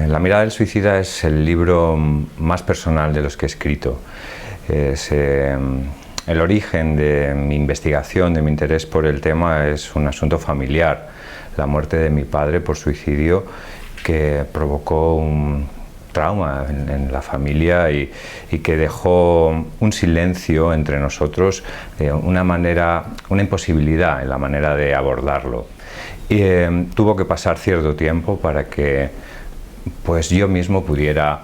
La mirada del suicida es el libro más personal de los que he escrito. El origen de mi investigación, de mi interés por el tema, es un asunto familiar. La muerte de mi padre por suicidio, que provocó un trauma en la familia y que dejó un silencio entre nosotros, una imposibilidad en la manera de abordarlo. Tuvo que pasar cierto tiempo para que pues yo mismo pudiera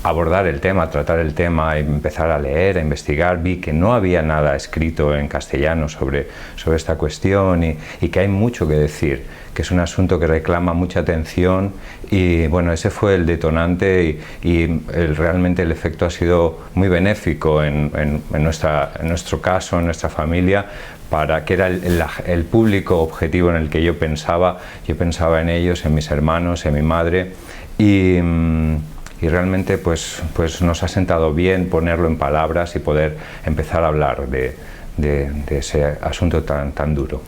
abordar el tema, tratar el tema, empezar a leer, a investigar. Vi que no había nada escrito en castellano sobre esta cuestión y que hay mucho que decir, que es un asunto que reclama mucha atención y bueno, ese fue el detonante y realmente el efecto ha sido muy benéfico en nuestro caso, en nuestra familia, que era el público objetivo en el que yo pensaba en ellos, en mis hermanos, en mi madre y realmente pues nos ha sentado bien ponerlo en palabras y poder empezar a hablar de ese asunto tan duro.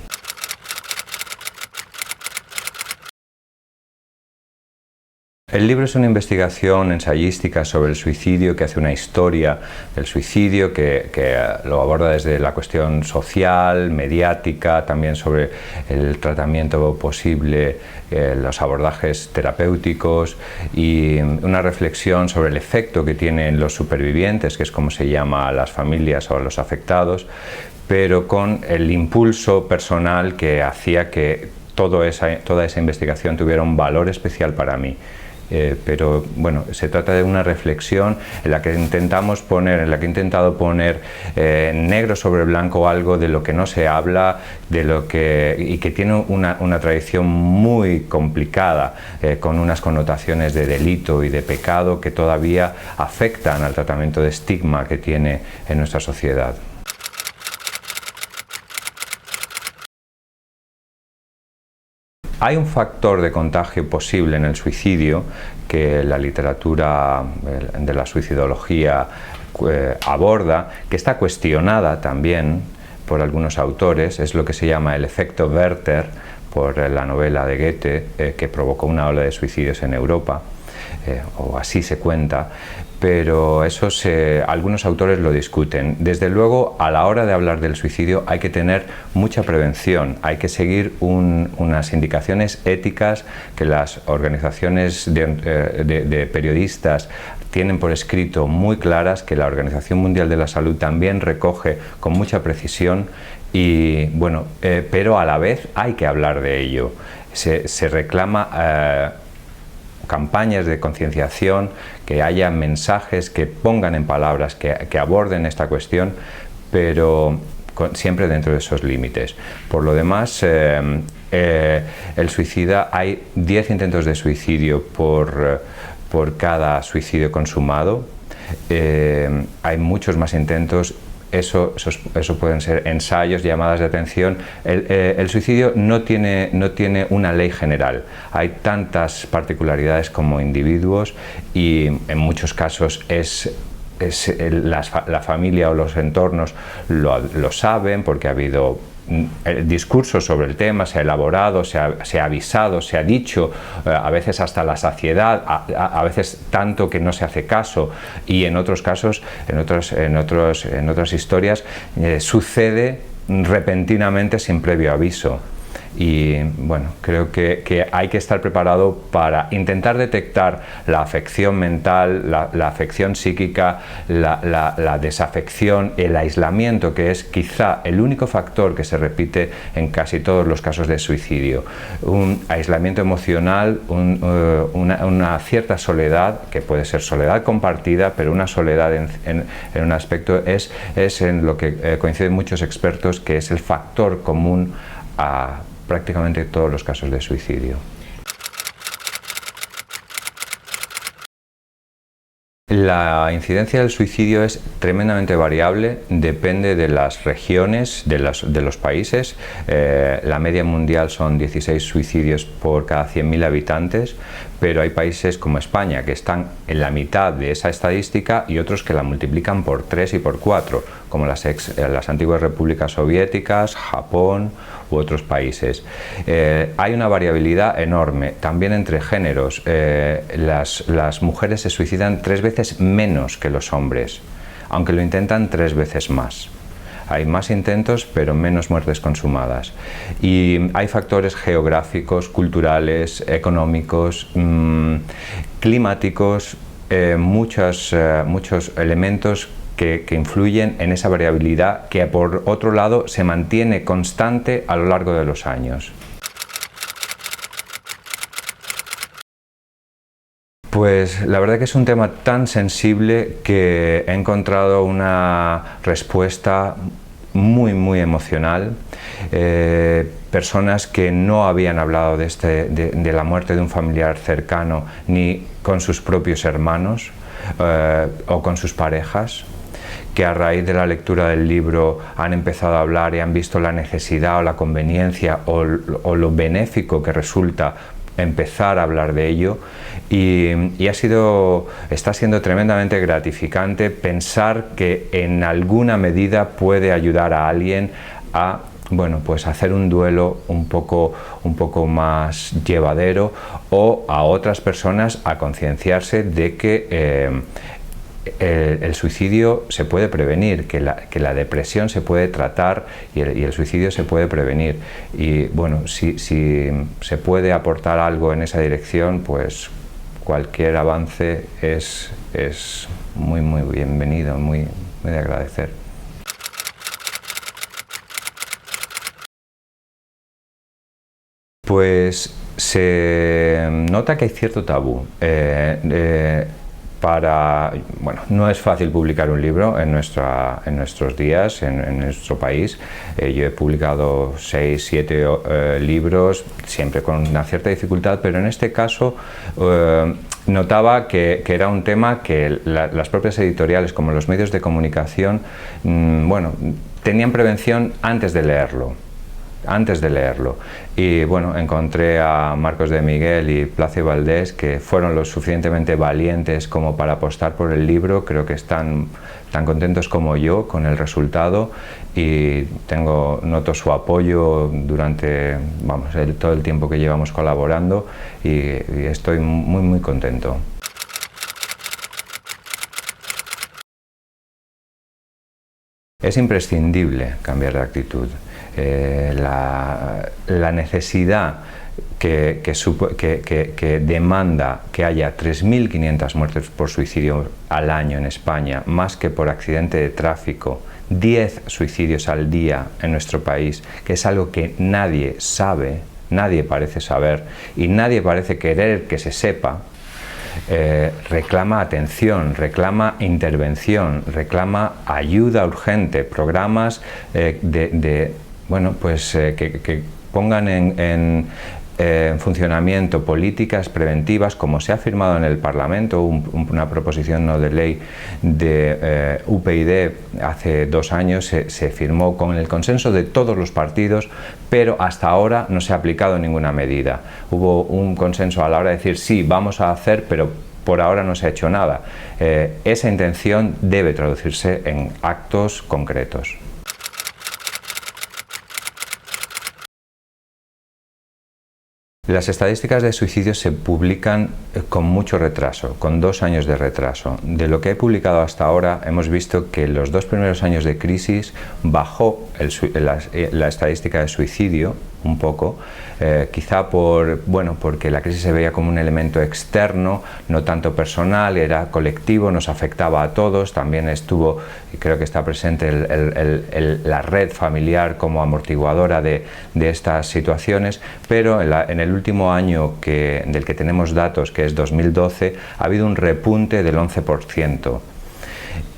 El libro es una investigación ensayística sobre el suicidio, que hace una historia del suicidio, que lo aborda desde la cuestión social, mediática, también sobre el tratamiento posible, los abordajes terapéuticos y una reflexión sobre el efecto que tienen los supervivientes, que es como se llama a las familias o a los afectados, pero con el impulso personal que hacía que toda esa investigación tuviera un valor especial para mí. Pero bueno, se trata de una reflexión en la que he intentado poner negro sobre blanco algo de lo que no se habla, y que tiene una tradición muy complicada, con unas connotaciones de delito y de pecado que todavía afectan al tratamiento de estigma que tiene en nuestra sociedad. Hay un factor de contagio posible en el suicidio que la literatura de la suicidología aborda, que está cuestionada también por algunos autores. Es lo que se llama el efecto Werther, por la novela de Goethe, que provocó una ola de suicidios en Europa, o así se cuenta, pero algunos autores lo discuten. Desde luego, a la hora de hablar del suicidio hay que tener mucha prevención, hay que seguir unas indicaciones éticas que las organizaciones de periodistas tienen por escrito muy claras, que la Organización Mundial de la Salud también recoge con mucha precisión y bueno, pero a la vez hay que hablar de ello. Se reclama campañas de concienciación, que haya mensajes que pongan en palabras, que aborden esta cuestión, pero siempre dentro de esos límites. Por lo demás, el suicida, hay 10 intentos de suicidio por cada suicidio consumado. Hay muchos más intentos. Eso pueden ser ensayos, llamadas de atención. El suicidio no tiene una ley general. Hay tantas particularidades como individuos y en muchos casos la familia o los entornos lo saben porque ha habido el discurso sobre el tema, se ha elaborado, se ha avisado, se ha dicho, a veces hasta la saciedad, a veces tanto que no se hace caso, y en otros casos, en otras historias, sucede repentinamente sin previo aviso. Y bueno, creo que hay que estar preparado para intentar detectar la afección mental, la afección psíquica, la desafección, el aislamiento, que es quizá el único factor que se repite en casi todos los casos de suicidio. Un aislamiento emocional, una cierta soledad, que puede ser soledad compartida, pero una soledad en un aspecto es en lo que coinciden muchos expertos, que es el factor común a prácticamente todos los casos de suicidio. La incidencia del suicidio es tremendamente variable, depende de las regiones, de los países. La media mundial son 16 suicidios por cada 100.000 habitantes, pero hay países como España que están en la mitad de esa estadística y otros que la multiplican por 3 y por 4, como las antiguas repúblicas soviéticas, Japón u otros países. Hay una variabilidad enorme, también entre géneros. Las mujeres se suicidan 3 veces menos que los hombres, aunque lo intentan 3 veces más. Hay más intentos, pero menos muertes consumadas. Y hay factores geográficos, culturales, económicos, climáticos, muchos elementos que influyen en esa variabilidad que, por otro lado, se mantiene constante a lo largo de los años. Pues la verdad que es un tema tan sensible que he encontrado una respuesta muy emocional. Personas que no habían hablado de la muerte de un familiar cercano ni con sus propios hermanos o con sus parejas, que a raíz de la lectura del libro han empezado a hablar y han visto la necesidad o la conveniencia o lo benéfico que resulta empezar a hablar de ello, y está siendo tremendamente gratificante pensar que en alguna medida puede ayudar a alguien a pues hacer un duelo un poco más llevadero, o a otras personas a concienciarse de que el suicidio se puede prevenir, que la depresión se puede tratar y el suicidio se puede prevenir. Y bueno, si se puede aportar algo en esa dirección, pues cualquier avance es muy bienvenido, muy de agradecer. Pues se nota que hay cierto tabú. No es fácil publicar un libro en nuestros días, en nuestro país. Yo he publicado 6, 7 libros, siempre con una cierta dificultad, pero en este caso notaba que era un tema que las propias editoriales, como los medios de comunicación, tenían prevención antes de leerlo. Y bueno, encontré a Marcos de Miguel y Plácido Valdés, que fueron lo suficientemente valientes como para apostar por el libro. Creo que están tan contentos como yo con el resultado, y noto su apoyo durante todo el tiempo que llevamos colaborando, y estoy muy contento. Es imprescindible cambiar de actitud. La necesidad que demanda que haya 3.500 muertes por suicidio al año en España, más que por accidente de tráfico, 10 suicidios al día en nuestro país, que es algo que nadie sabe, nadie parece saber y nadie parece querer que se sepa. Reclama atención, reclama intervención, reclama ayuda urgente, programas que pongan en funcionamiento políticas preventivas, como se ha firmado en el Parlamento, una proposición no de ley de UPyD hace 2 años, se firmó con el consenso de todos los partidos, pero hasta ahora no se ha aplicado ninguna medida. Hubo un consenso a la hora de decir sí, vamos a hacer, pero por ahora no se ha hecho nada. Esa intención debe traducirse en actos concretos. Las estadísticas de suicidios se publican con mucho retraso, con 2 años de retraso. De lo que he publicado hasta ahora, hemos visto que en los 2 primeros años de crisis bajó la estadística de suicidio un poco, quizá porque la crisis se veía como un elemento externo, no tanto personal, era colectivo, nos afectaba a todos. También estuvo, y creo que está presente, la red familiar como amortiguadora de estas situaciones, pero en el último año del que tenemos datos, que es 2012, ha habido un repunte del 11%.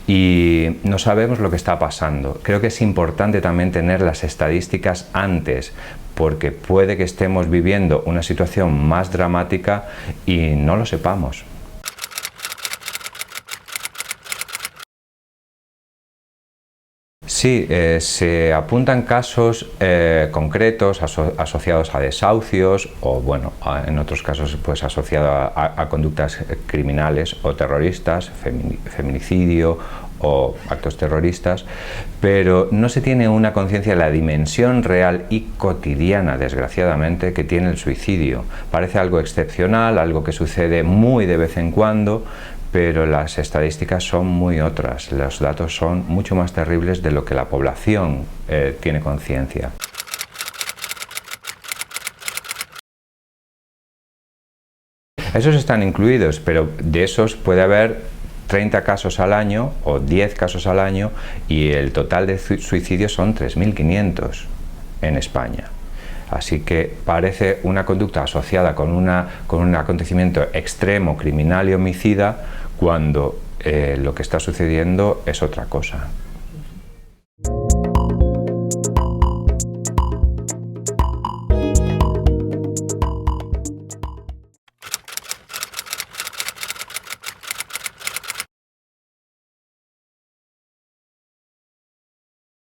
Y no sabemos lo que está pasando. Creo que es importante también tener las estadísticas antes, porque puede que estemos viviendo una situación más dramática y no lo sepamos. Sí, se apuntan casos concretos asociados a desahucios o, bueno, en otros casos pues asociados a conductas criminales o terroristas, feminicidio o actos terroristas, pero no se tiene una conciencia de la dimensión real y cotidiana, desgraciadamente, que tiene el suicidio. Parece algo excepcional, algo que sucede muy de vez en cuando, pero las estadísticas son muy otras, los datos son mucho más terribles de lo que la población tiene conciencia. Esos están incluidos, pero de esos puede haber 30 casos al año o 10 casos al año y el total de suicidios son 3.500 en España. Así que parece una conducta asociada con un acontecimiento extremo, criminal y homicida, cuando lo que está sucediendo es otra cosa.